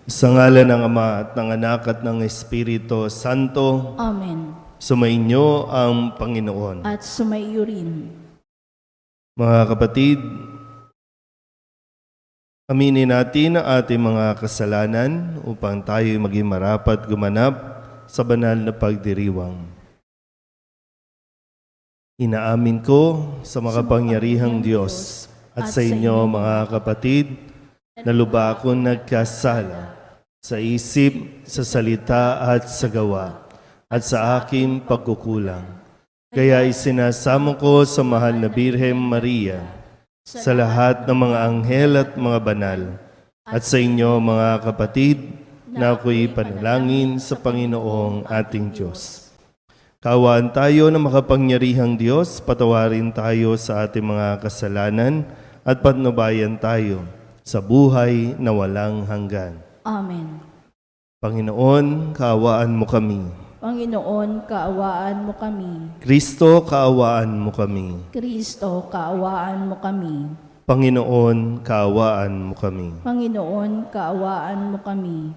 Sa ngalan ng Ama at ng Anak at ng Espiritu Santo, Amen. sumainyo ang Panginoon. At sumaiyo rin. Mga kapatid, aminin natin ang ating mga kasalanan upang tayo maging marapat gumanap sa banal na pagdiriwang. Inaamin ko sa makapangyarihang Diyos at sa inyo mga kapatid na lubha akong nagkasala sa isip, sa salita at sa gawa at sa aking pagkukulang. Kaya isinasamo ko sa mahal na Birhen Maria, sa lahat ng mga anghel at mga banal, at sa inyo mga kapatid na ako'y panalangin sa Panginoong ating Diyos. Kaawaan tayo ng makapangyarihang Diyos, patawarin tayo sa ating mga kasalanan at patnubayan tayo sa buhay na walang hanggan. Amen. Panginoon, kaawaan mo kami. Panginoon, kaawaan mo kami. Kristo, kaawaan mo kami. Kristo, kaawaan mo kami. Panginoon, kaawaan mo kami. Panginoon, kaawaan mo kami.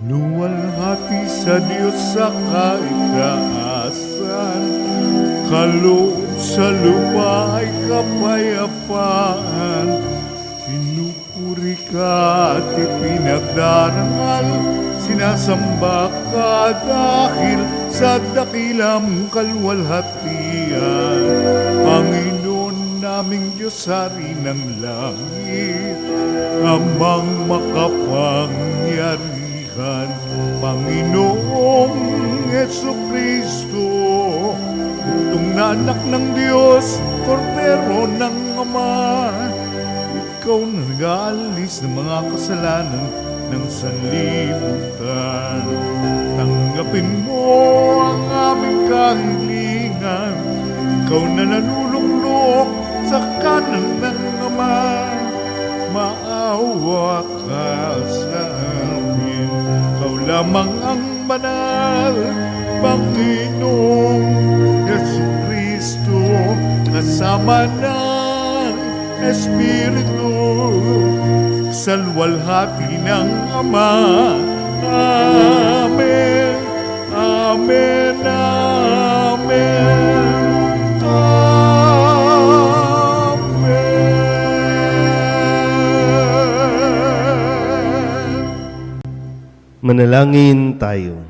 Luwalhati sa Diyos sa kaitaasan, kaloob sa lupa ay kapayapaan. Pinupuri ka at ipinagdarangal, sinasamba ka dahil sa dakilang kalwalhatian. Panginoon naming Diyos, Hari ng langit, Amang makapangyarihan, Panginoong Jesucristo, bugtong na anak ng Diyos, Kordero ng Ama. Ikaw na nag-aalis ng mga kasalanan ng sanlibutan. Tanggapin mo ang aming kahilingan, ikaw na nanulunglok sa kanan ng Ama. Maawa ka sa amin, ikaw lamang ang banal, Panginoong Jesucristo, kasama ng Espiritu, sa luwalhati ng Ama. Amen, Amen, Amen. Manalangin tayo.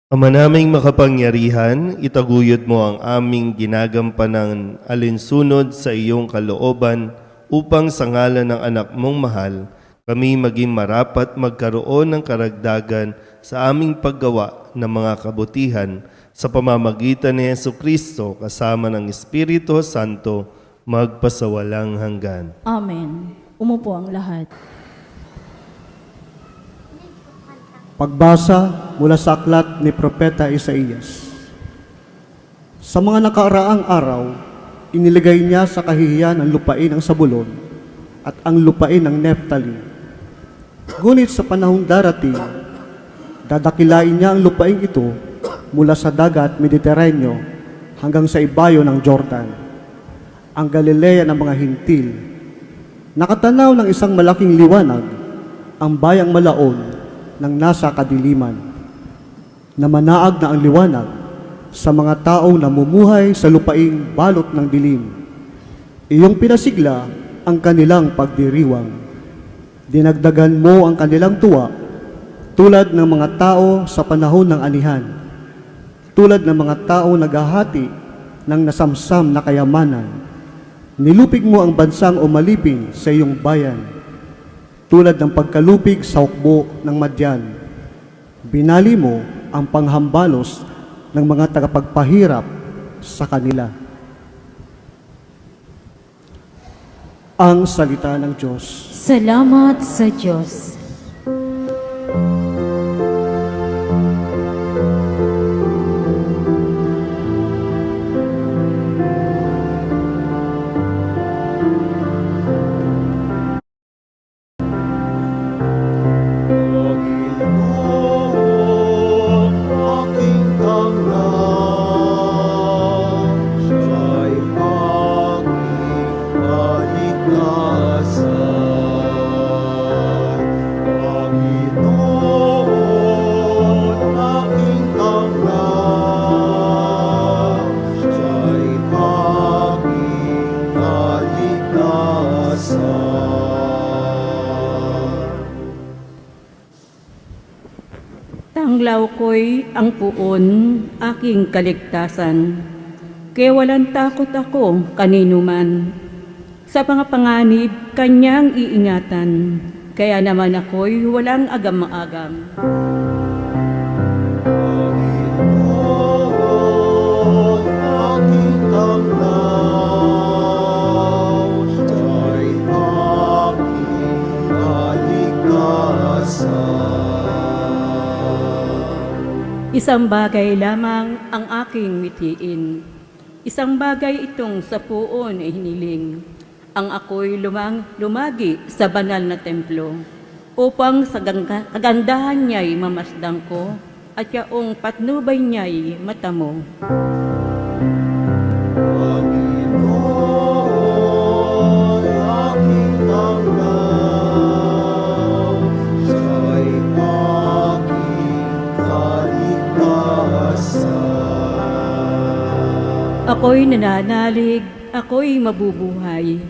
Ama naming makapangyarihan, itaguyod mo ang aming ginagampanang alinsunod sa iyong kalooban upang sa ngalan ng anak mong mahal, kami maging marapat magkaroon ng karagdagan sa aming paggawa ng mga kabutihan sa pamamagitan ni Jesucristo kasama ng Espiritu Santo magpasawalang hanggan. Amen. Umupo ang lahat. Pagbasa mula sa aklat ni Propeta Isaías. Sa mga nakaraang araw, iniligay niya sa kahihiyan ang lupain ng Zabulon at ang lupain ng Neftali. Ngunit sa panahong darating, dadakilain niya ang lupain ito mula sa dagat Mediteraneo hanggang sa ibayo ng Jordan, ang Galilea ng mga Hintil. Nakatanaw ng isang malaking liwanag, ang bayang Malaon, nang nasa kadiliman. Namanaag na ang liwanag sa mga taong namumuhay sa lupaing balot ng dilim. Iyong pinasigla ang kanilang pagdiriwang. Dinagdagan mo ang kanilang tuwa tulad ng mga tao sa panahon ng anihan, tulad ng mga tao naghahati ng nasamsam na kayamanan. Nilupig mo ang bansang umalipin sa iyong bayan, tulad ng pagkalupig sa hukbo ng Madyan. Binali mo ang panghambalos ng mga tagapagpahirap sa kanila. Ang salita ng Diyos. Salamat sa Diyos. Isanglaw ko'y ang puon, aking kaligtasan. Kaya walang takot ako kanino man. Sa mga panganib, kanyang iingatan. Kaya naman ako'y walang agam-agam. Isang bagay lamang ang aking mithiin. Isang bagay itong sa puon ay hiniling. Ang ako'y lumagi sa banal na templo upang sa kagandahan niya'y mamasdang ko at yaong patnubay niya'y matamo. Ako'y nananalig, ako'y mabubuhay,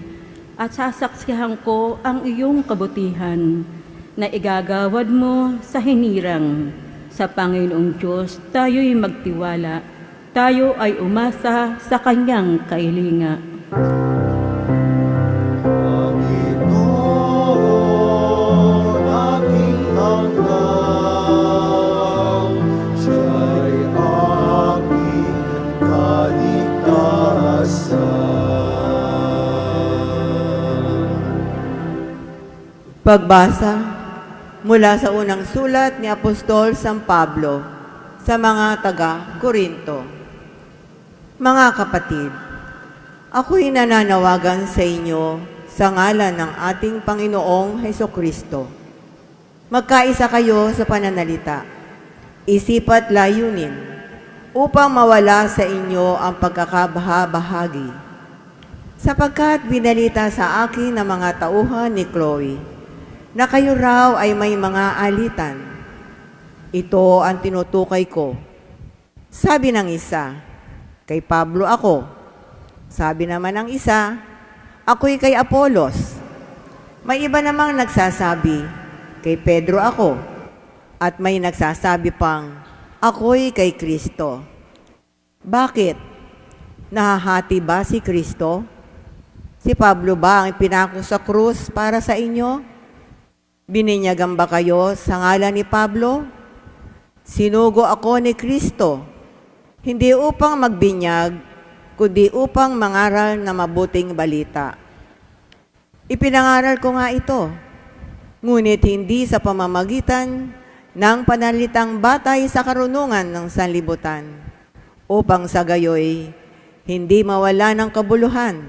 at sasaksihan ko ang iyong kabutihan na igagawad mo sa hinirang. Sa Panginoong Diyos, tayo'y magtiwala, tayo ay umasa sa Kanyang kailinga. Pagbasa mula sa unang sulat ni Apostol San Pablo sa mga taga-Korinto. Mga kapatid, ako'y nananawagan sa inyo sa ngalan ng ating Panginoong Hesukristo. Magkaisa kayo sa pananalita, isip at layunin, upang mawala sa inyo ang pagkakabaha-bahagi. Sapagkat binalita sa akin ng mga tauhan ni Chloe, na kayo raw ay may mga alitan. Ito ang tinutukay ko. Sabi ng isa, kay Pablo ako. Sabi naman ng isa, ako'y kay Apolos. May iba namang nagsasabi, kay Pedro ako. At may nagsasabi pang, ako'y kay Kristo. Bakit? Nahahati ba si Kristo? Si Pablo ba ang pinako sa krus para sa inyo? Bininyagan ba kayo sa ngalan ni Pablo? Sinugo ako ni Kristo, hindi upang magbinyag, kundi upang mangaral na mabuting balita. Ipinangaral ko nga ito, ngunit hindi sa pamamagitan ng panalitang batay sa karunungan ng sanlibutan, upang sa gayoy hindi mawala ng kabuluhan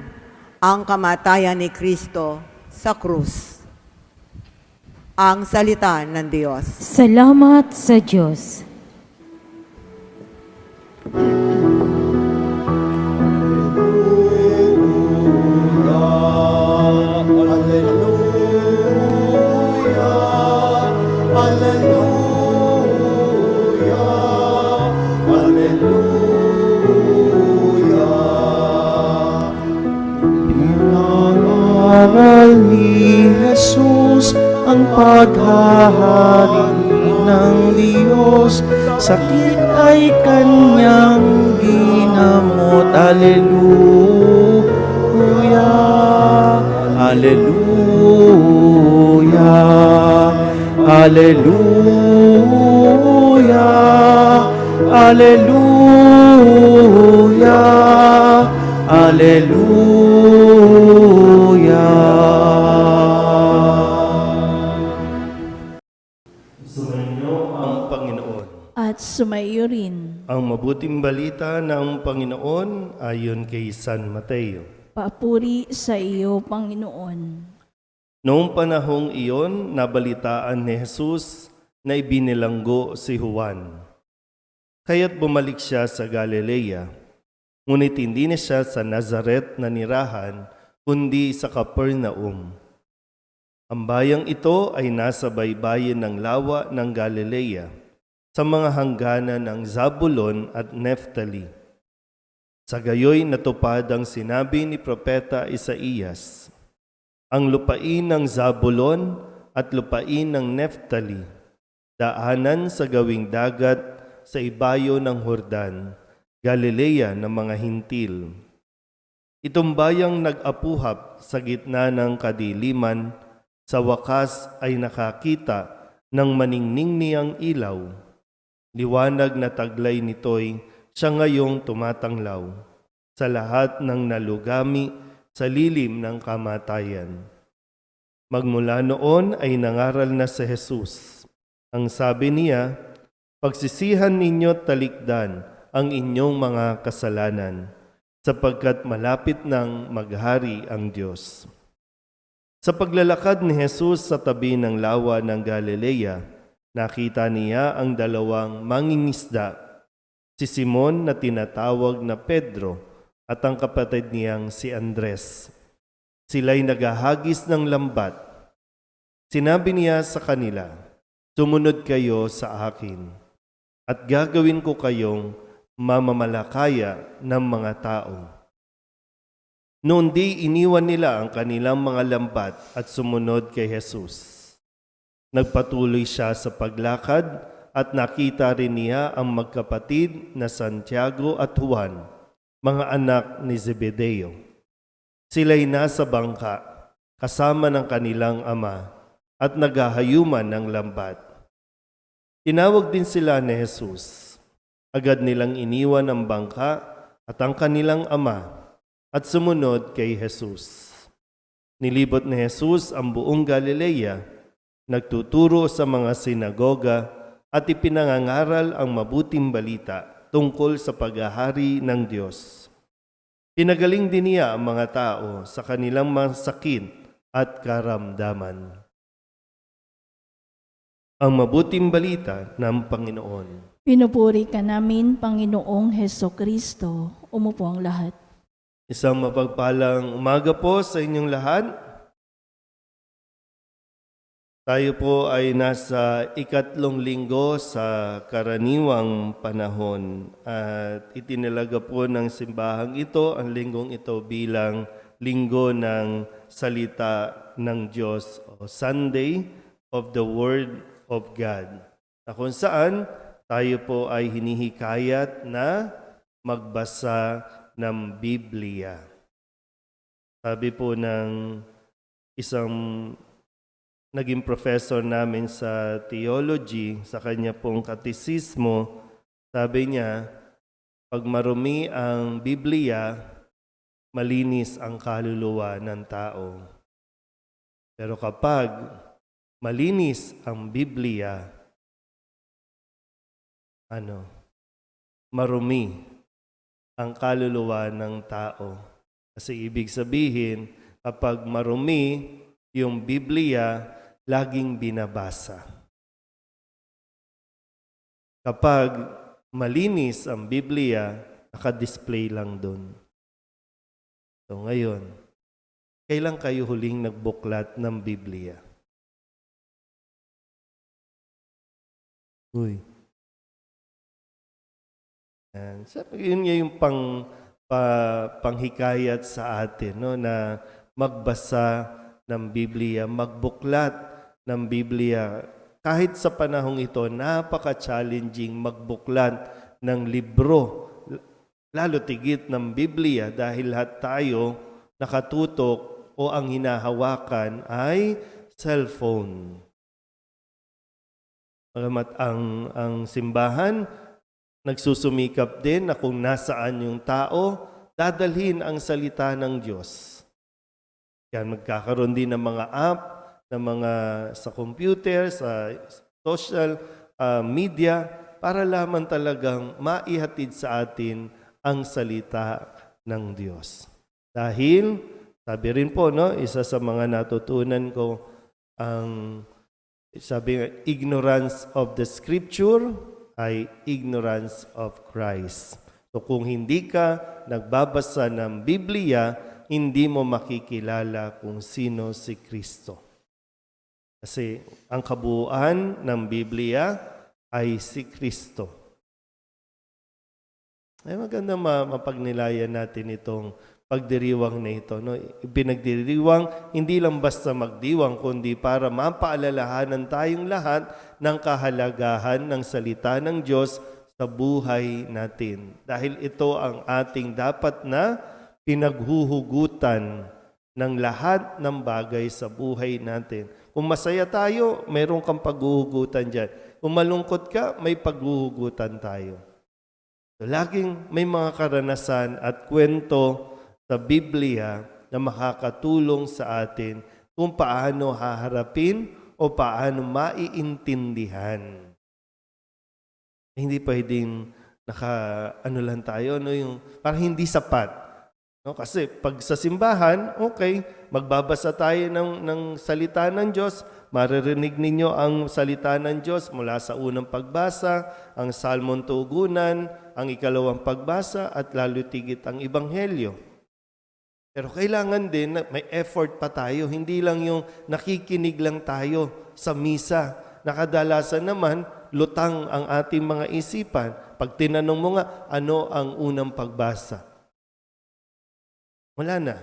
ang kamatayan ni Kristo sa krus. Ang salita ng Diyos. Salamat sa Diyos. Aral ni Jesus ang paghahari ng Diyos, sakit ay kanyang ginamot. Alleluia, alleluia, alleluia, alleluia, alleluia. Sumainyo ang Panginoon. At sumaiyo rin. Ang mabuting balita ng Panginoon ayon kay San Mateo. Papuri sa iyo, Panginoon. Noong panahong iyon, nabalitaan ni Jesus na ibinilanggo si Juan. Kaya't bumalik siya sa Galilea, ngunit hindi na siya sa Nazaret na nirahan, kundi sa Capernaum. Ang bayang ito ay nasa baybayin ng lawa ng Galilea, sa mga hangganan ng Zabulon at Neftali. Sa gayoy natupad ang sinabi ni Propeta Isaías, ang lupain ng Zabulon at lupain ng Neftali, daanan sa gawing dagat sa ibayo ng Hordan, Galilea ng mga hintil. Itong bayang nag-apuhap sa gitna ng kadiliman, sa wakas ay nakakita ng maningning niyang ilaw. Liwanag na taglay nito'y siya ngayong tumatanglaw sa lahat ng nalugami sa lilim ng kamatayan. Magmula noon ay nangaral na si Jesus. Ang sabi niya, pagsisihan ninyo't talikdan ang inyong mga kasalanan, sapagkat malapit nang maghari ang Diyos. Sa paglalakad ni Jesus sa tabi ng lawa ng Galilea, nakita niya ang dalawang mangingisda, si Simon na tinatawag na Pedro at ang kapatid niyang si Andres. Sila'y naghahagis ng lambat. Sinabi niya sa kanila, sumunod kayo sa akin, at gagawin ko kayong mamamalakaya ng mga tao. Noon di iniwan nila ang kanilang mga lambat at sumunod kay Jesus. Nagpatuloy siya sa paglakad at nakita rin niya ang magkapatid na Santiago at Juan, mga anak ni Zebedeo. Sila'y nasa bangka kasama ng kanilang ama at naghahayuman ng lambat. Tinawag din sila ni Jesus. Agad nilang iniwan ang bangka at ang kanilang ama at sumunod kay Jesus. Nilibot ni Jesus ang buong Galilea, nagtuturo sa mga sinagoga at ipinangangaral ang mabuting balita tungkol sa paghahari ng Diyos. Pinagaling din niya ang mga tao sa kanilang mga sakit at karamdaman. Ang mabuting balita ng Panginoon. Pinupuri ka namin, Panginoong Heso Kristo. Umupo ang lahat. Isang mapagpalang umaga po sa inyong lahat. Tayo po ay nasa ikatlong linggo sa karaniwang panahon at itinalaga po ng simbahang ito ang linggong ito bilang linggo ng salita ng Diyos o Sunday of the Word of God, na kung saan tayo po ay hinihikayat na magbasa ng Biblia. Sabi po ng isang naging professor namin sa theology, sa kanya pong katisismo, sabi niya, pag marumi ang Biblia, malinis ang kaluluwa ng tao. Pero kapag malinis ang Biblia, marumi ang kaluluwa ng tao. Kasi ibig sabihin, kapag marumi yung Biblia, laging binabasa. Kapag malinis ang Biblia, naka-display lang doon. So ngayon, kailan kayo huling nagbuklat ng Biblia? Uy. And yun nga yung panghikayat sa atin, no, na magbasa ng Biblia, magbuklat ng Biblia. Kahit sa panahong ito, napaka-challenging magbuklat ng libro, lalo tigit ng Biblia dahil lahat tayo nakatutok o ang hinahawakan ay cellphone. Bagamat ang simbahan nagsusumikap din na kung nasaan yung tao, dadalhin ang salita ng Diyos. Kaya magkakaroon din ng mga app, ng mga sa computer, sa social media, para lamang talagang maihatid sa atin ang salita ng Diyos. Dahil, sabi rin po, no, isa sa mga natutunan ko, sabi, ignorance of the Scripture ay ignorance of Christ. So kung hindi ka nagbabasa ng Biblia, hindi mo makikilala kung sino si Kristo. Kasi ang kabuuan ng Biblia ay si Kristo. Ay maganda mapagnilayan natin itong pagdiriwang na ito. No? Pinagdiriwang, hindi lang basta magdiwang, kundi para mapaalalahanan tayong lahat ng kahalagahan ng salita ng Diyos sa buhay natin. Dahil ito ang ating dapat na pinaghuhugutan ng lahat ng bagay sa buhay natin. Kung masaya tayo, mayroon kang paghuhugutan dyan. Kung malungkot ka, may paghuhugutan tayo. So, laging may mga karanasan at kwento sa Biblia na makakatulong sa atin kung paano haharapin o paano maiintindihan. Hindi pwedeng ano lang tayo, no, yung parang hindi sapat. No, kasi pag sa simbahan, okay, magbabasa tayo ng salita ng Diyos, maririnig ninyo ang salita ng Diyos mula sa unang pagbasa, ang salmon tugunan, ang ikalawang pagbasa, at lalo tigit ang ebanghelyo. Pero kailangan din na may effort pa tayo, hindi lang yung nakikinig lang tayo sa misa. Nakadalasan naman, lutang ang ating mga isipan. Pag tinanong mo nga, ano ang unang pagbasa? Wala na.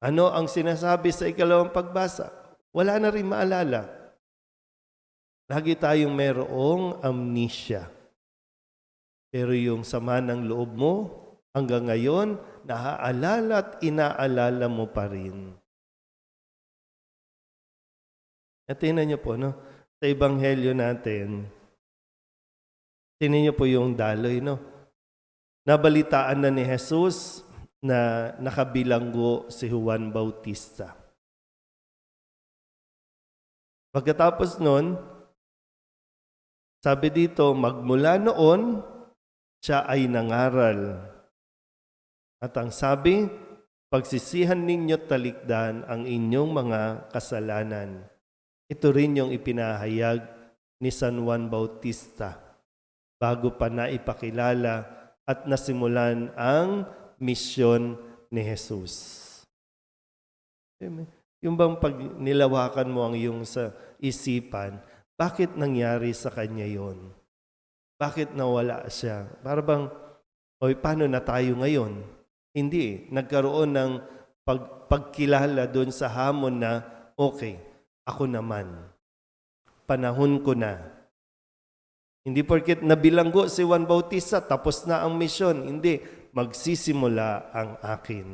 Ano ang sinasabi sa ikalawang pagbasa? Wala na rin maalala. Lagi tayong merong amnesia. Pero yung sama ng loob mo, hanggang ngayon, naaalala at inaalala mo pa rin. At tingnan niyo po, no? Sa ebanghelyo natin, tingnan niyo po yung daloy, no? Nabalitaan na ni Jesus na nakabilanggo si Juan Bautista. Pagkatapos nun, sabi dito, magmula noon, siya ay nangaral. At ang sabi, pagsisihan ninyo talikdan ang inyong mga kasalanan. Ito rin yung ipinahayag ni San Juan Bautista bago pa naipakilala at nasimulan ang misyon ni Jesus. Yung bang pag nilawakan mo ang iyong sa isipan, bakit nangyari sa kanya yon? Bakit nawala siya? Para bang, paano na tayo ngayon? Hindi. Nagkaroon ng pagkilala doon sa hamon na, okay, ako naman. Panahon ko na. Hindi porket nabilanggo si Juan Bautista, tapos na ang misyon. Hindi. Magsisimula ang akin.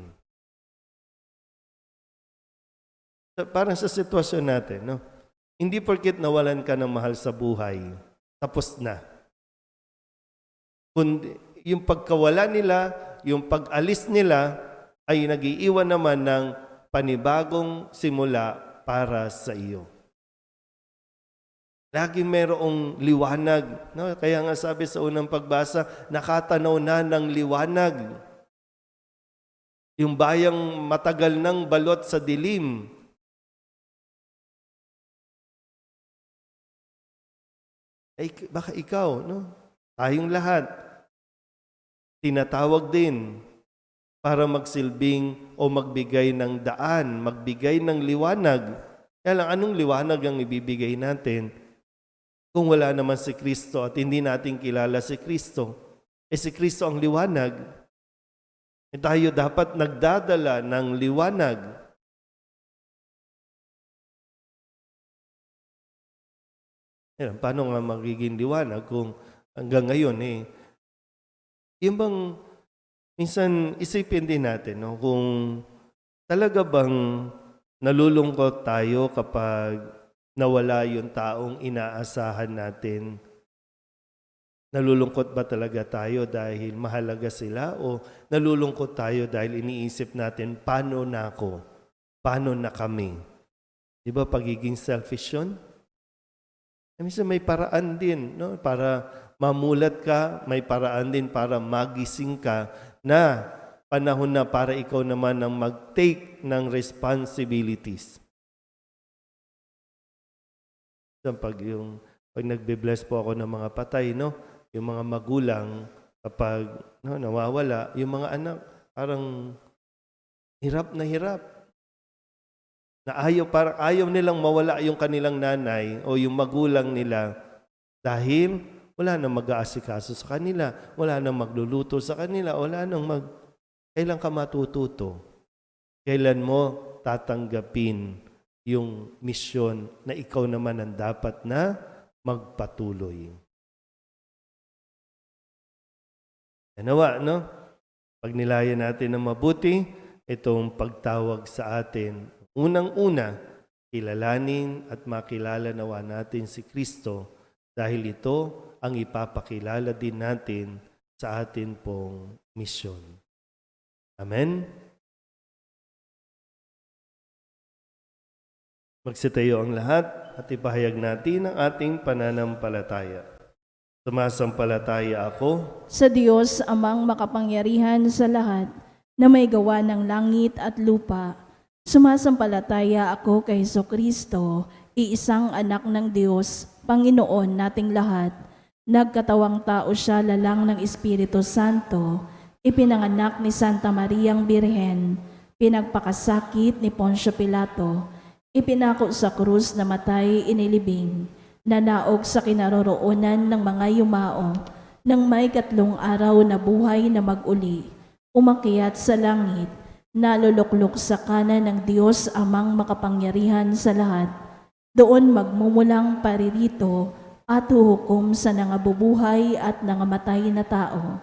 Parang sa sitwasyon natin, no? Hindi porket nawalan ka ng mahal sa buhay, tapos na. Kundi yung pagkawala nila, yung pag-alis nila, ay nag-iiwan naman ng panibagong simula para sa iyo. Laging mayroong liwanag. No? Kaya nga sabi sa unang pagbasa, nakatanaw na ng liwanag. Yung bayang matagal ng balot sa dilim. Ay, baka ikaw, no? Tayong lahat, tinatawag din para magsilbing o magbigay ng daan, magbigay ng liwanag. Kaya lang, anong liwanag ang ibibigay natin? Kung wala naman si Kristo at hindi natin kilala si Kristo, si Kristo ang liwanag. Tayo dapat nagdadala ng liwanag. Paano nga magiging liwanag kung hanggang ngayon yung bang minsan isipin din natin, no, kung talaga bang nalulungkot tayo kapag nawala yung taong inaasahan natin. Nalulungkot ba talaga tayo dahil mahalaga sila o nalulungkot tayo dahil iniisip natin, paano na ako? Paano na kami? Di ba pagiging selfish yun? Minsan may paraan din, no? Para mamulat ka, may paraan din para magising ka na panahon na para ikaw naman ang mag-take ng responsibilities. Pag nagbe-bless po ako ng mga patay, no? Yung mga magulang, kapag nawawala, yung mga anak, parang hirap na hirap. Parang ayaw nilang mawala yung kanilang nanay o yung magulang nila dahil wala nang mag-aasikaso sa kanila, wala nang magluluto sa kanila, wala nang Kailan ka matututo? Kailan mo tatanggapin yung misyon na ikaw naman ang dapat na magpatuloy? Nawa, no? Pag nilayan natin ng mabuti, itong pagtawag sa atin, unang-una, kilalanin at makilala nawa natin si Kristo dahil ito ang ipapakilala din natin sa atin pong misyon. Amen? Magsitayo ang lahat at ipahayag natin ang ating pananampalataya. Sumasampalataya ako Sa Diyos amang makapangyarihan sa lahat na may gawa ng langit at lupa. Sumasampalataya ako kay Jesucristo, iisang anak ng Diyos, Panginoon nating lahat. Nagkatawang tao siya lalang ng Espiritu Santo, ipinanganak ni Santa Mariang Birhen, pinagpakasakit ni Poncio Pilato, ipinako sa krus na matay inilibing, nanaog sa kinaroroonan ng mga yumao, nang may 3 araw na buhay na mag-uli, umakyat sa langit, naluluklok sa kanan ng Diyos amang makapangyarihan sa lahat. Doon magmumulang paririto at huhukom sa nangabubuhay at nangamatay na tao.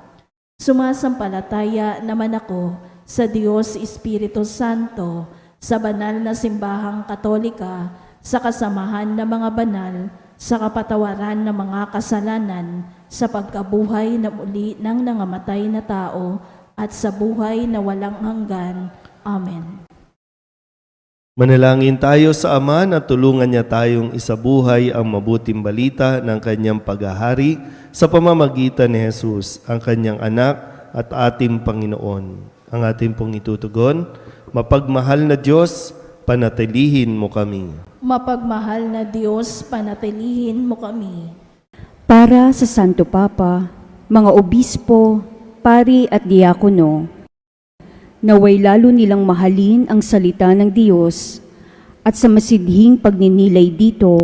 Sumasampalataya naman ako sa Diyos Espiritu Santo, sa banal na simbahang katolika, sa kasamahan ng mga banal, sa kapatawaran ng mga kasalanan, sa pagkabuhay na muli ng nangamatay na tao, at sa buhay na walang hanggan. Amen. Manalangin tayo sa Ama na tulungan niya tayong isabuhay ang mabuting balita ng kanyang paghahari sa pamamagitan ni Jesus, ang kanyang anak at ating Panginoon. Ang ating pong itutugon, mapagmahal na Diyos, panatilihin mo kami. Mapagmahal na Diyos, panatilihin mo kami. Para sa Santo Papa, mga obispo, pari at diakono, naway lalo nilang mahalin ang salita ng Diyos at sa masidhing pagninilay dito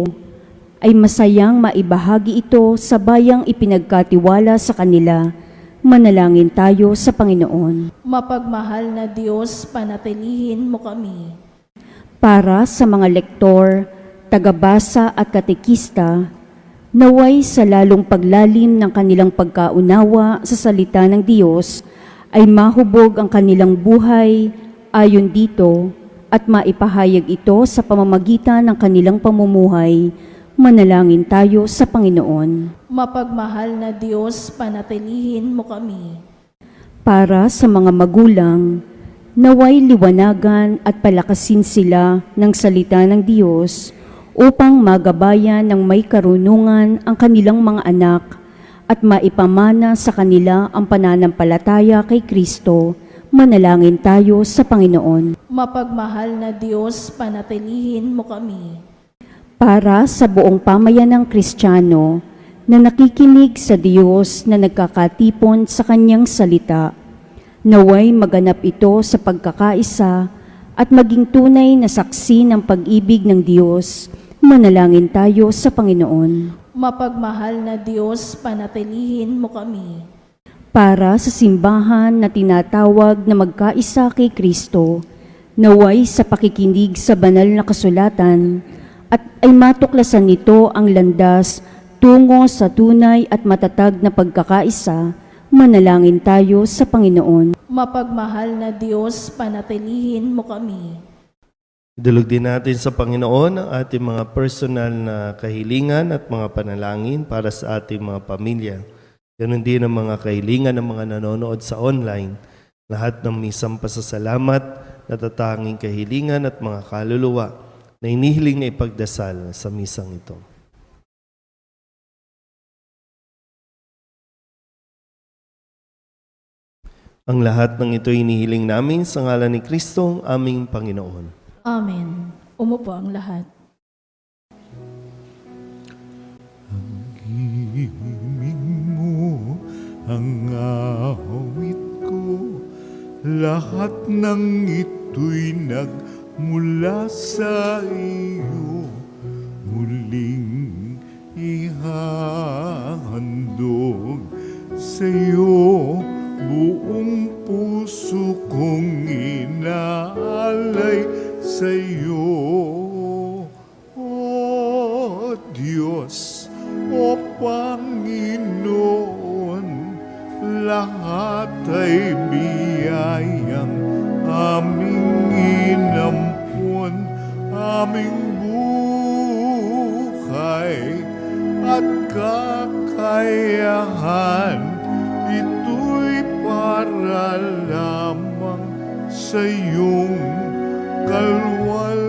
ay masayang maibahagi ito sa bayang ipinagkatiwala sa kanila. Manalangin tayo sa Panginoon. Mapagmahal na Diyos, panatilihin mo kami. Para sa mga lektor, tagabasa at katekista, naway sa lalong paglalim ng kanilang pagkaunawa sa salita ng Diyos ay mahubog ang kanilang buhay ayon dito at maipahayag ito sa pamamagitan ng kanilang pamumuhay. Manalangin tayo sa Panginoon. Mapagmahal na Diyos, panatilihin mo kami. Para sa mga magulang, naway liwanagan at palakasin sila ng salita ng Diyos upang magabayan ng may karunungan ang kanilang mga anak at maipamana sa kanila ang pananampalataya kay Kristo. Manalangin tayo sa Panginoon. Mapagmahal na Diyos, panatilihin mo kami. Para sa buong pamayanang Kristiyano na nakikinig sa Diyos na nagkakatipon sa Kanyang salita, naway maganap ito sa pagkakaisa at maging tunay na saksi ng pag-ibig ng Diyos. Manalangin tayo sa Panginoon. Mapagmahal na Diyos, panatilihin mo kami. Para sa simbahan na tinatawag na magkaisa kay Kristo, naway sa pakikinig sa banal na kasulatan at ay matuklasan nito ang landas tungo sa tunay at matatag na pagkakaisa. Manalangin tayo sa Panginoon. Mapagmahal na Diyos, panatilihin mo kami. Idulog din natin sa Panginoon ang ating mga personal na kahilingan at mga panalangin para sa ating mga pamilya. Ganon din ang mga kahilingan ng mga nanonood sa online. Lahat ng misang pasasalamat, natatanging kahilingan at mga kaluluwa na inihiling na ipagdasal sa misang ito. Ang lahat ng ito inihiling namin sa ngalan ni Kristo, aming Panginoon. Amen. Umupo ang lahat. Himig mo ang awit ko, lahat ng ito'y nagmula sa iyo. Muling ihahandog sa iyo buong puso Diyos, o Panginoon, lahat ay biyayang aming inampun, aming buhay at kakayahan, ito'y para lamang sa iyong kalwalhatian.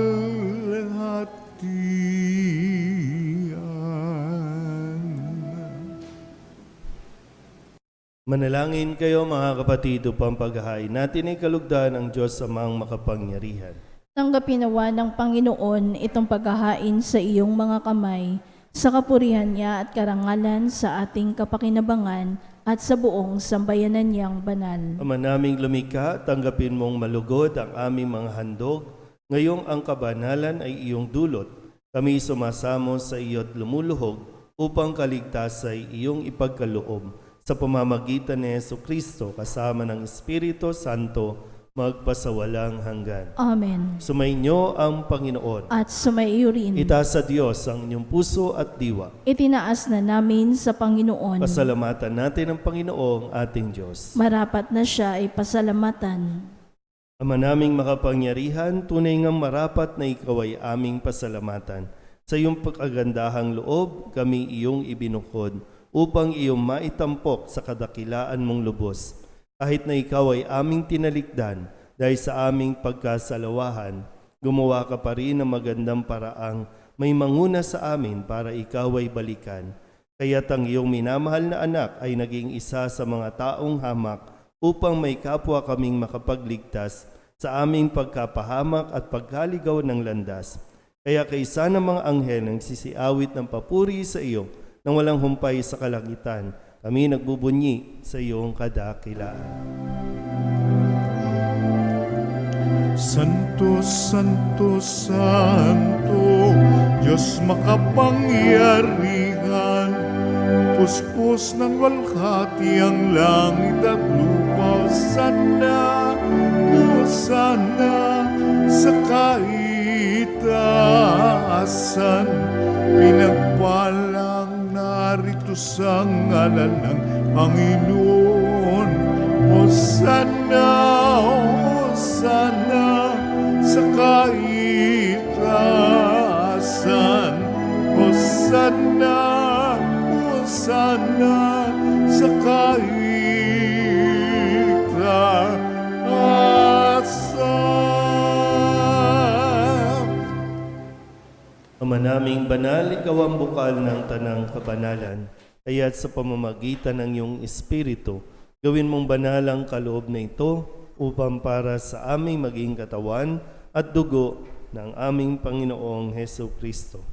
Manalangin kayo mga kapatid upang paghahain natin ay kalugdan ng Diyos Amang makapangyarihan. Tanggapin nawa ng Panginoon itong paghahain sa iyong mga kamay, sa kapurihan niya at karangalan sa ating kapakinabangan at sa buong sambayanan niyang banal. Ama naming lumikha, tanggapin mong malugod ang aming mga handog. Ngayong ang kabanalan ay iyong dulot. Kami sumasamo sa iyo't lumuluhog upang kaligtas ay iyong ipagkaloob. Sa pamamagitan ni Jesucristo kasama ng Espiritu Santo, magpasawalang hanggan. Amen. Sumainyo ang Panginoon. At sumaiyo rin. Itaas sa Diyos ang inyong puso at diwa. Itinaas na namin sa Panginoon. Pasalamatan natin ang Panginoong ating Diyos. Marapat na siya ay pasalamatan. Ama naming makapangyarihan, tunay ngang marapat na ikaw ay aming pasalamatan. Sa iyong pagkagandahang loob, kami iyong ibinukod upang iyong maitampok sa kadakilaan mong lubos. Kahit na ikaw ay aming tinalikdan dahil sa aming pagkasalawahan, gumawa ka pa rin ng magandang paraang may manguna sa amin para ikaw ay balikan. Kaya't ang iyong minamahal na anak ay naging isa sa mga taong hamak upang may kapwa kaming makapagligtas sa aming pagkapahamak at pagkaligaw ng landas. Kaya kaysa ng mga anghel ang sisiawit ng papuri sa iyo nang walang humpay sa kalangitan, kami nagbubunyi sa iyong kadakilaan. Santo, Santo, Santo, Diyos makapangyarihan, puspos ng walhati ang langit at lupa. Sana sa kaitaasan, pinagpalang narito sa ngalan ng Panginoon. Hosana, Hosana sa kaitaasan. Hosana, Hosana sa kaitaasan. Ama naming banal, ikaw ang bukal ng tanang kabanalan. Kaya't sa pamamagitan ng iyong Espiritu, gawin mong banal ang kaloob na ito upang para sa aming maging katawan at dugo ng aming Panginoong Jesucristo.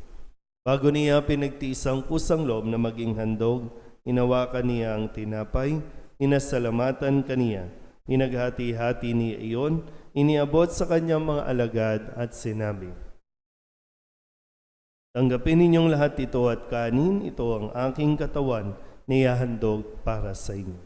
Bago niya pinagtiis ang kusang loob na maging handog, inawakan niya ang tinapay, inasalamatan kaniya, inaghati-hati niya iyon, iniabot sa kanyang mga alagad at sinabi, "Tanggapin ninyong lahat ito at kanin, ito ang aking katawan na ihahandog para sa inyo."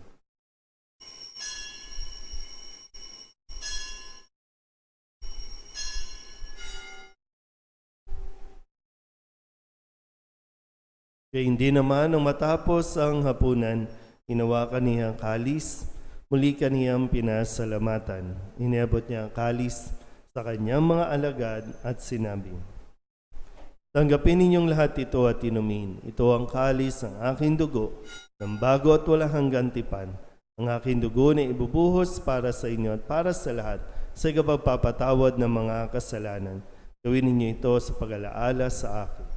Kaya hindi naman nang matapos ang hapunan, hinawakan niya ang kalis, muli kaniyang pinasalamatan. Iniabot niya ang kalis sa kanyang mga alagad at sinabi, "Tanggapin ninyong lahat ito at inumin. Ito ang kalis ng aking dugo, ng bago at walang hanggang tipan. Ang aking dugo na ibubuhos para sa inyo at para sa lahat sa ikapagpapatawad ng mga kasalanan. Gawin ninyo ito sa pag-alaala sa akin."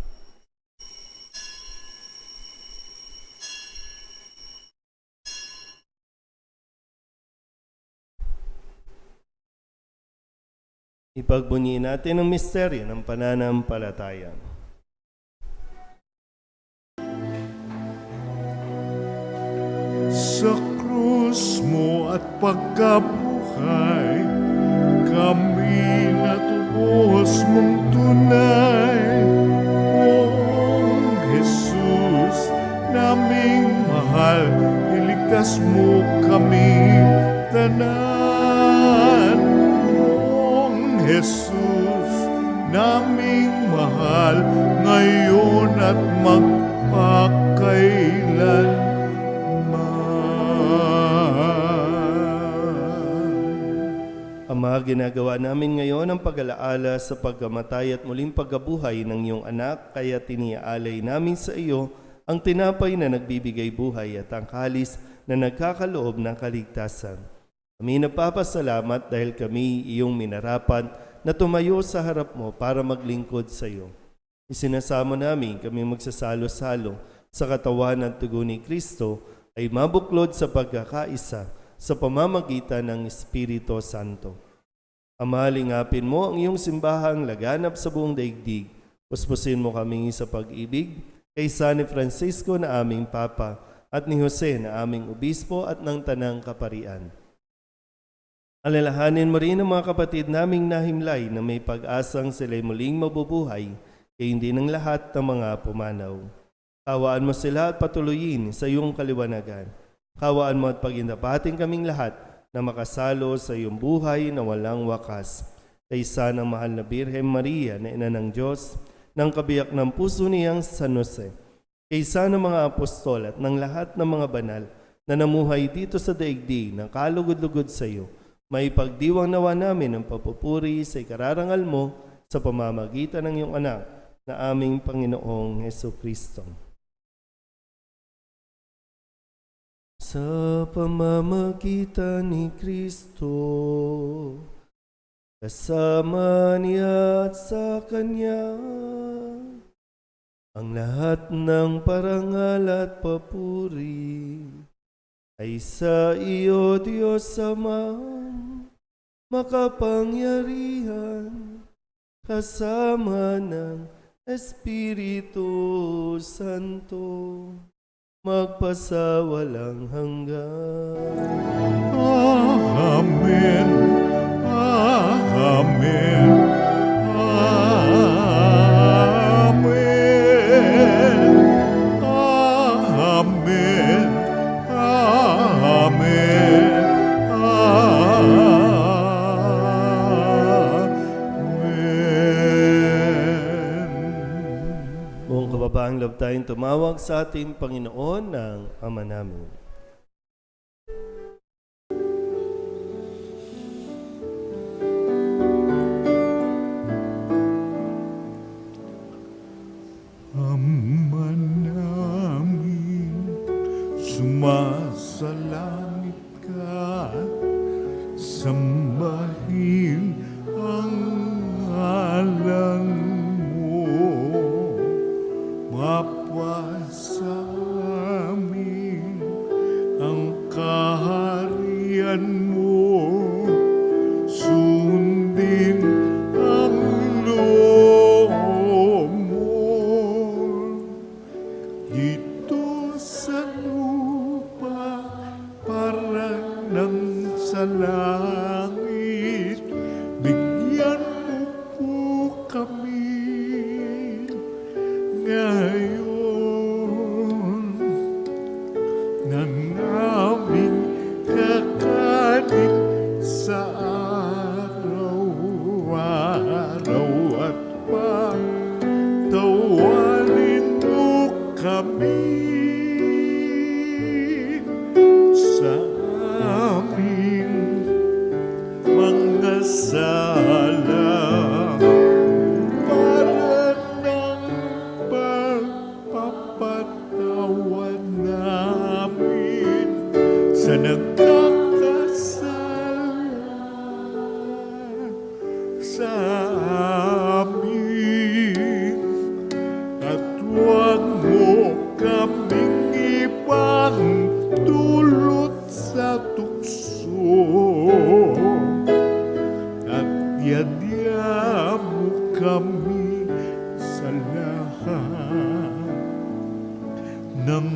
Ipagbunyi natin ang misteryo ng pananampalataya. Sa krus mo at pagkabuhay, kami natubos mong tunay. Poong Jesus, naming mahal, iligtas mo kami tanan. Poong Jesus, naming mahal, ngayon at magpakailanman. Ama, ginagawa namin ngayon ang pag-alaala sa pagkamatay at muling pagkabuhay ng iyong anak, kaya tiniaalay namin sa iyo ang tinapay na nagbibigay buhay at ang kalis na nagkakaloob ng kaligtasan. Kami nagpapasalamat dahil kami iyong minarapat na tumayo sa harap mo para maglingkod sa iyo. Isinasamo namin kami magsasalo-salo sa katawan at dugo ni Kristo ay mabuklod sa pagkakaisa sa pamamagitan ng Espiritu Santo. Ama, lingapin mo ang iyong simbahang laganap sa buong daigdig. Puspusin mo kami sa pag-ibig kay San Francisco na aming Papa at ni Jose na aming Obispo at ng Tanang Kaparian. Alalahanin mo rin ang mga kapatid naming nahimlay na may pag-asang sila'y muling mabubuhay kaya hindi ng lahat ng mga pumanaw. Kawaan mo sila at patuloyin sa iyong kaliwanagan. Kawaan mo at pagindapating kaming lahat na makasalo sa iyong buhay na walang wakas. Kaysa ng mahal na Birhen Maria na ina ng Diyos, ng kabiyak ng puso niyang San Jose, kaysa ng mga apostol at ng lahat ng mga banal na namuhay dito sa daigdig na kalugod-lugod sa iyo, may pagdiwang nawa namin ang papupuri sa ikararangal mo sa pamamagitan ng iyong anak na aming Panginoong Hesukristo. Sa pamamagitan ni Kristo, kasama niya at sa Kanya, ang lahat ng parangal at papuri ay sa iyo, Diyos Ama, makapangyarihan, kasama ng Espiritu Santo, magpasawalang hanggan. Amen. Amen. Amen. Amen. Amen. Amen. Buong kababaang loob tayong tumawag sa ating Panginoon ng Ama namin. Ama namin, sumasalangit ka, sambahin ang ngalan mo, mapasa amin ang kaharian mo, sundin ang loob mo, dito sa lupa parang ng sa langit, bigyan mo po kami ngayon ng aming kakanin sa araw-araw at patawarin mo kami sa aming mga sala para ng pagpapatawad namin sa nagkakasala sa amin, at huwag mo kaming ipagdulot sa tukso, at yadya mo kami sa lahat ng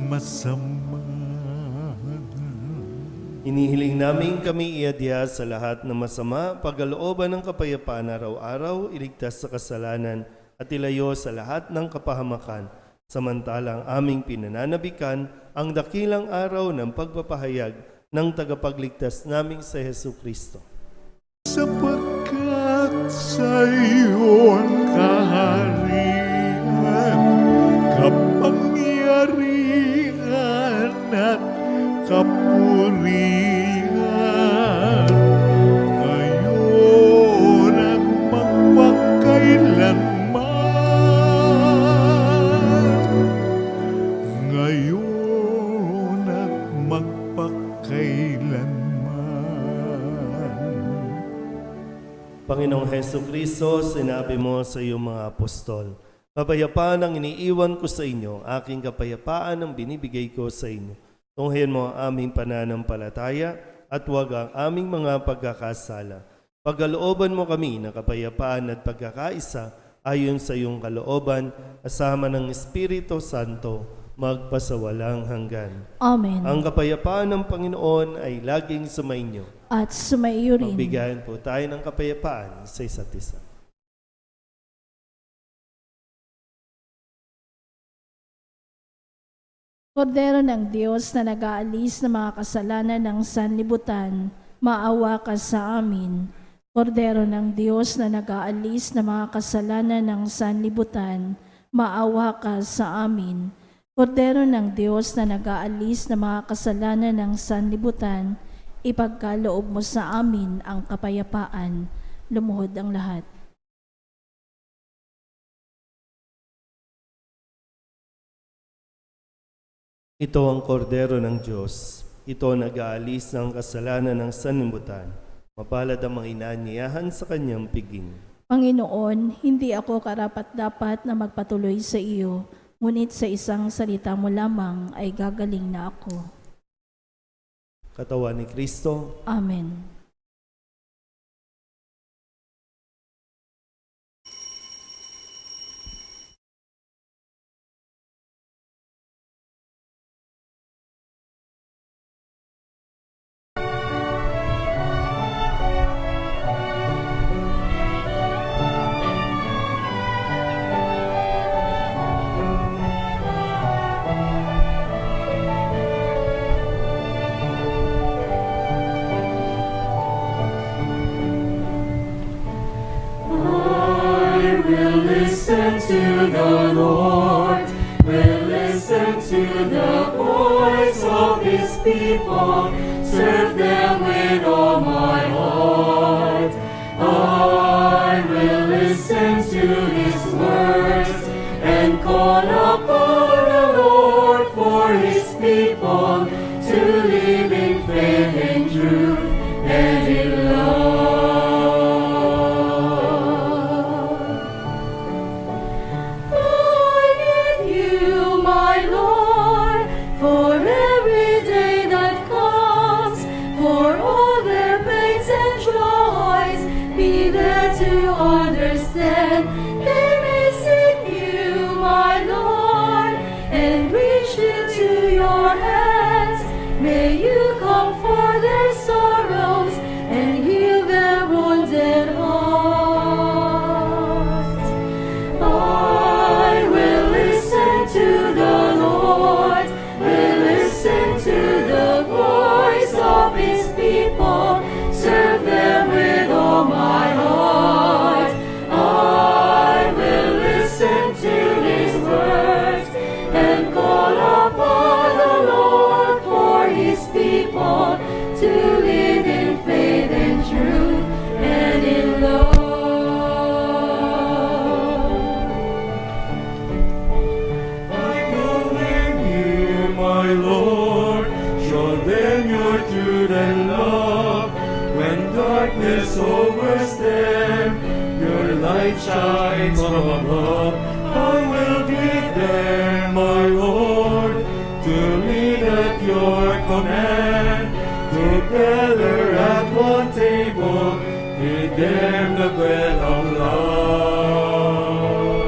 masama. Inihiling namin kami iadya sa lahat ng masama, pagkalooban ng kapayapaan araw-araw, iligtas sa kasalanan at ilayo sa lahat ng kapahamakan, samantalang aming pinananabikan ang dakilang araw ng pagpapahayag ng tagapagligtas naming sa Hesukristo. Sapagkat sa iyong kaharian, kapangyarihan at kapurihan, ngayon at magpakailanman. Ngayon at magpakailanman. Panginoong Heso Kristo, sinabi mo sa iyong mga apostol, kapayapaan ang iniiwan ko sa inyo, aking kapayapaan ang binibigay ko sa inyo. Tunghayan mo ang aming pananampalataya at huwag ang aming mga pagkakasala. Pagkalooban mo kami ng kapayapaan at pagkakaisa ayon sa iyong kalooban, kasama ng Espiritu Santo, magpasawalang hanggan. Amen. Ang kapayapaan ng Panginoon ay laging sumainyo. At sumaiyo rin. Magbigayan po tayo ng kapayapaan sa isa't isa. Kordero ng Diyos na nag-aalis ng mga kasalanan ng sanlibutan, maawa ka sa amin. Kordero ng Diyos na nag-aalis ng mga kasalanan ng sanlibutan, maawa ka sa amin. Kordero ng Diyos na nag-aalis ng mga kasalanan ng sanlibutan, ipagkaloob mo sa amin ang kapayapaan. Lumuhod ang lahat. Ito ang kordero ng Diyos. Ito ang nag-aalis ng kasalanan ng sanlibutan. Mapalad ang mga inaanyayahan sa kanyang piging. Panginoon, hindi ako karapat-dapat na magpatuloy sa iyo, ngunit sa isang salita mo lamang ay gagaling na ako. Katawan ni Kristo. Amen. Listen to the Lord, will listen to the voice of His people, serve them with all my heart. I will listen to His words and call upon the Lord for His people to live in faith and truth and in love. Understand, they may seek you, my Lord, and reach into your hands. May you comfort their sorrows and heal their wounded hearts. I will listen to the Lord, will listen to the voice of His people, serve them with all my heart. To live in faith and truth and in love. I believe you, my Lord, show them your truth and love. When darkness overtakes them, your light shines from above. I will be there, my Lord, to lead at your command. Together at one table, feed them the bread of love.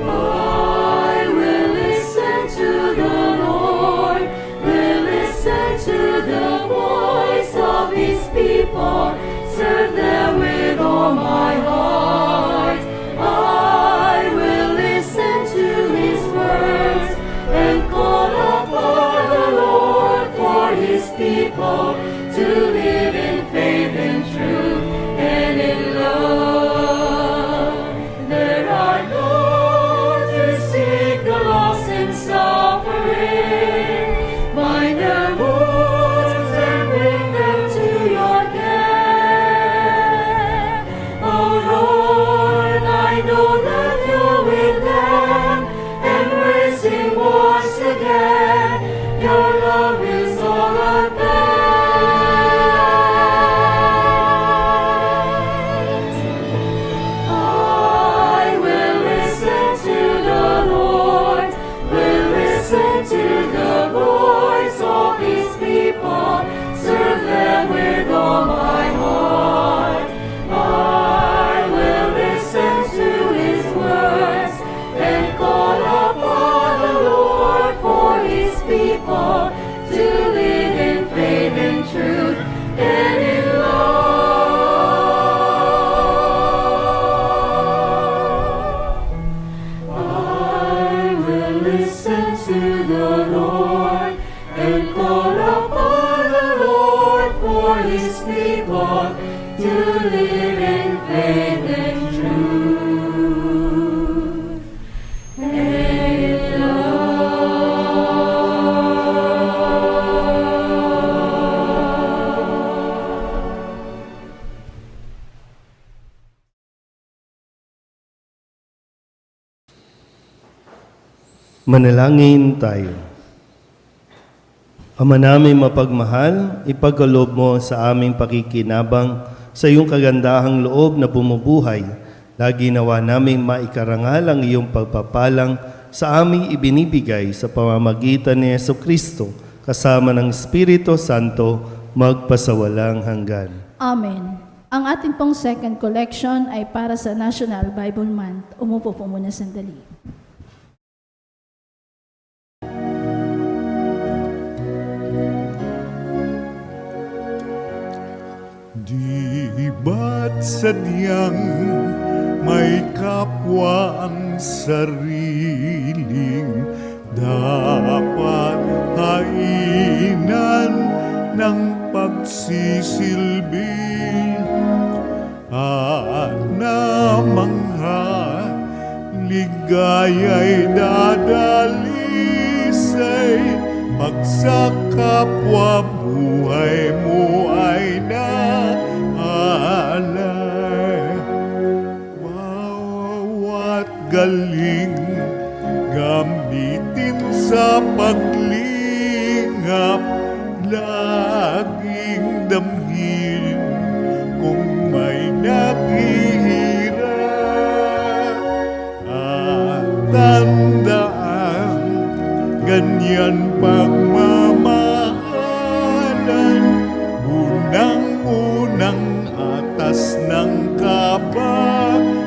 I will listen to the Lord, will listen to the voice of His people, serve them with all my heart. I will listen to His words and call upon the Lord for His people to live in faith and truth and in love. sing once again, your love is all I I will listen to the Lord, will listen to the voice of His people, serve them with all my heart. I will listen to His words and call upon the Lord for His people to live in faith and truth and in love. I will listen to the Lord and call upon the Lord for His people to live in faith and truth and in love. Manalangin tayo. Ama namin mapagmahal, ipagkaloob mo sa aming pakikinabang sa iyong kagandahang loob na bumubuhay. Lagi nawa namin maikarangal ang iyong pagpapalang sa aming ibinibigay sa pamamagitan ni Jesucristo kasama ng Espiritu Santo magpasawalang hanggan. Amen. Ang ating pong second collection ay para sa National Bible Month. Umupo po muna sandali. Di ba't sadyang may kapwa ang sariling dapat hainan ng pagsisilbi at namangha ligaya'y dadalisay pag sa kapwa buhay mo ay naalay. Bawat galing gamitin sa paglingap, laging damhin kung may naghihirap. At tandaan, ganyan pagmamahalan, unang-unang atas ng kabanalan.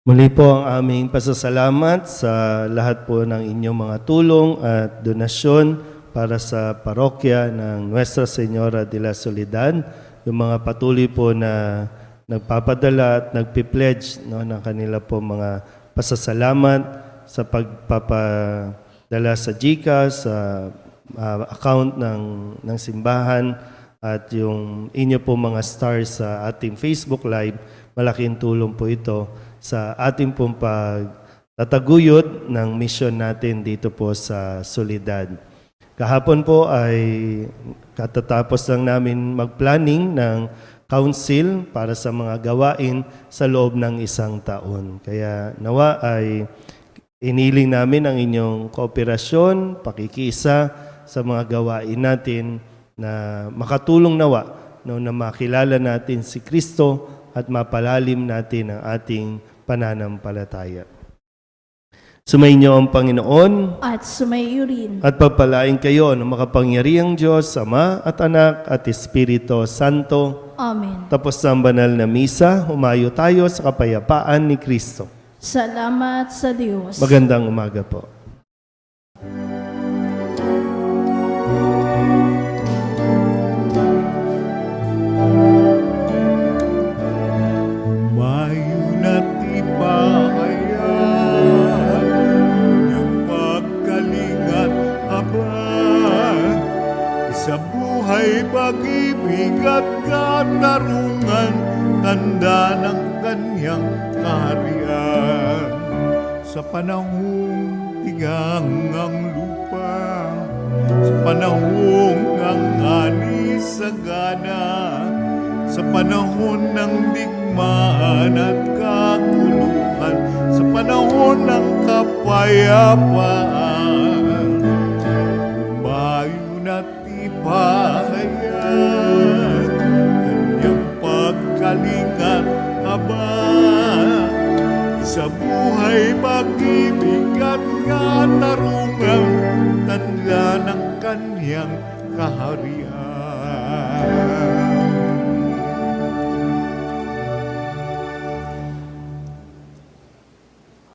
Muli po ang aming pasasalamat sa lahat po ng inyong mga tulong at donasyon para sa parokya ng Nuestra Señora de la Soledad. Yung mga patuloy po na nagpapadala at nagpi-pledge ng kanila po mga pasasalamat sa pagpapadala sa GCash, sa account ng simbahan at yung inyo po mga stars sa ating Facebook Live. Malaking tulong po ito sa ating pong pagtataguyod ng mission natin dito po sa Soledad. Kahapon po ay katatapos lang namin mag-planning ng council para sa mga gawain sa loob ng isang taon. Kaya nawa ay iniling namin ang inyong kooperasyon, pakikisa sa mga gawain natin na makatulong nawa na makilala natin si Kristo at mapalalim natin ang ating pananampalataya. Sumainyo ang Panginoon At sumaiyo rin. at pagpalain kayo ng makapangyarihang Diyos, Ama at Anak at Espiritu Santo. Amen. Tapos ang banal na misa, humayo tayo sa kapayapaan ni Kristo. Salamat sa Diyos. Magandang umaga po. Humayo na't ipahayan yung pagkalingat abang sa buhay, pag-ibig at katarungan, tanda ng kanyang kaharian. Sa panahong tigang ang lupa, sa panahong ang ani sagana, sa panahon ng digmaan at kaguluhan, sa panahon ng kapayapaan. Bayo na tibayan, kanyang pagkalingat habang sa buhay pag-ibig at katarungan, tanda ng kanyang kaharian.